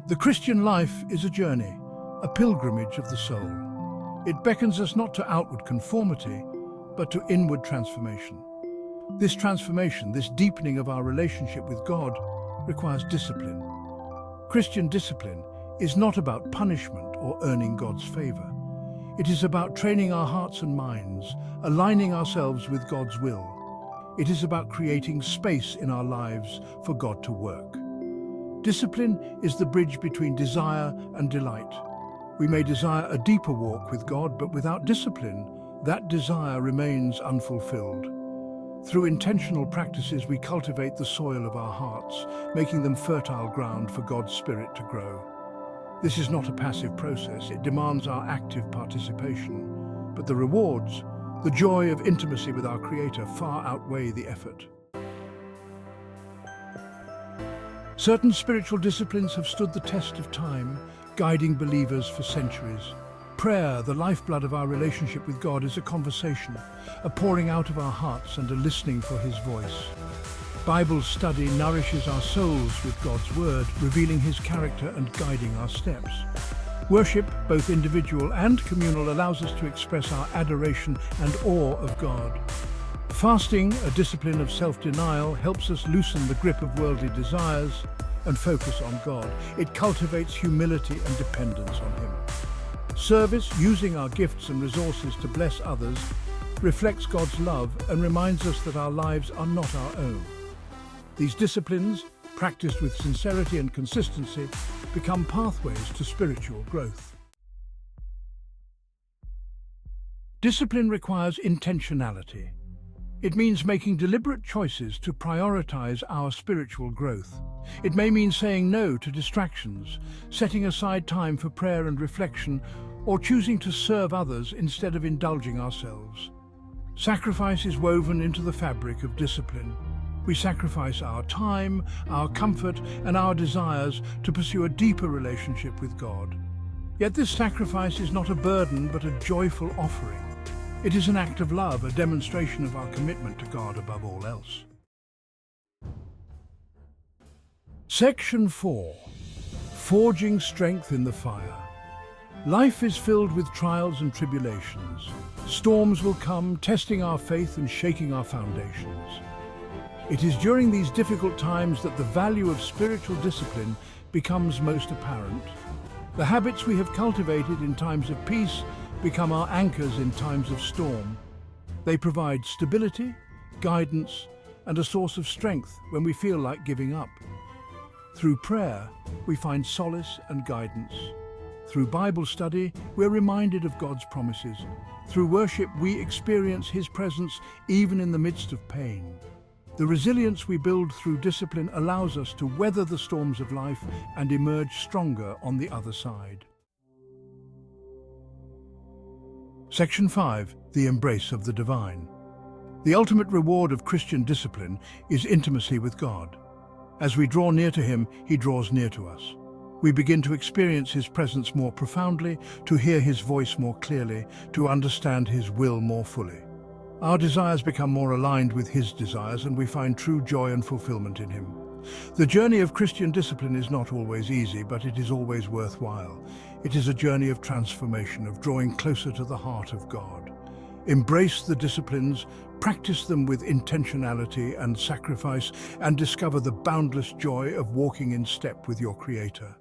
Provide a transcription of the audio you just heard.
The Christian life is a journey, a pilgrimage of the soul. It beckons us not to outward conformity, but to inward transformation. This transformation, this deepening of our relationship with God, requires discipline. Christian discipline is not about punishment or earning God's favor. It is about training our hearts and minds, aligning ourselves with God's will. It is about creating space in our lives for God to work. Discipline is the bridge between desire and delight. We may desire a deeper walk with God, but without discipline, that desire remains unfulfilled. Through intentional practices, we cultivate the soil of our hearts, making them fertile ground for God's Spirit to grow. This is not a passive process. It demands our active participation. But the rewards, the joy of intimacy with our Creator, far outweigh the effort. Certain spiritual disciplines have stood the test of time, guiding believers for centuries. Prayer, the lifeblood of our relationship with God, is a conversation, a pouring out of our hearts and a listening for His voice. Bible study nourishes our souls with God's Word, revealing His character and guiding our steps. Worship, both individual and communal, allows us to express our adoration and awe of God. Fasting, a discipline of self-denial, helps us loosen the grip of worldly desires and focus on God. It cultivates humility and dependence on Him. Service, using our gifts and resources to bless others, reflects God's love and reminds us that our lives are not our own. These disciplines, practiced with sincerity and consistency, become pathways to spiritual growth. Discipline requires intentionality. It means making deliberate choices to prioritize our spiritual growth. It may mean saying no to distractions, setting aside time for prayer and reflection, or choosing to serve others instead of indulging ourselves. Sacrifice is woven into the fabric of discipline. We sacrifice our time, our comfort, and our desires to pursue a deeper relationship with God. Yet this sacrifice is not a burden, but a joyful offering. It is an act of love, a demonstration of our commitment to God above all else. Section 4. Forging strength in the fire. Life is filled with trials and tribulations. Storms will come, testing our faith and shaking our foundations. It is during these difficult times that the value of spiritual discipline becomes most apparent. The habits we have cultivated in times of peace become our anchors in times of storm. They provide stability, guidance, and a source of strength when we feel like giving up. Through prayer, we find solace and guidance. Through Bible study, we're reminded of God's promises. Through worship, we experience His presence even in the midst of pain. The resilience we build through discipline allows us to weather the storms of life and emerge stronger on the other side. Section 5. The embrace of the divine. The ultimate reward of Christian discipline is intimacy with God. As we draw near to Him, He draws near to us. We begin to experience His presence more profoundly, to hear His voice more clearly, to understand His will more fully. Our desires become more aligned with His desires, and we find true joy and fulfillment in Him. The journey of Christian discipline is not always easy, but it is always worthwhile. It is a journey of transformation, of drawing closer to the heart of God. Embrace the disciplines, practice them with intentionality and sacrifice, and discover the boundless joy of walking in step with your Creator.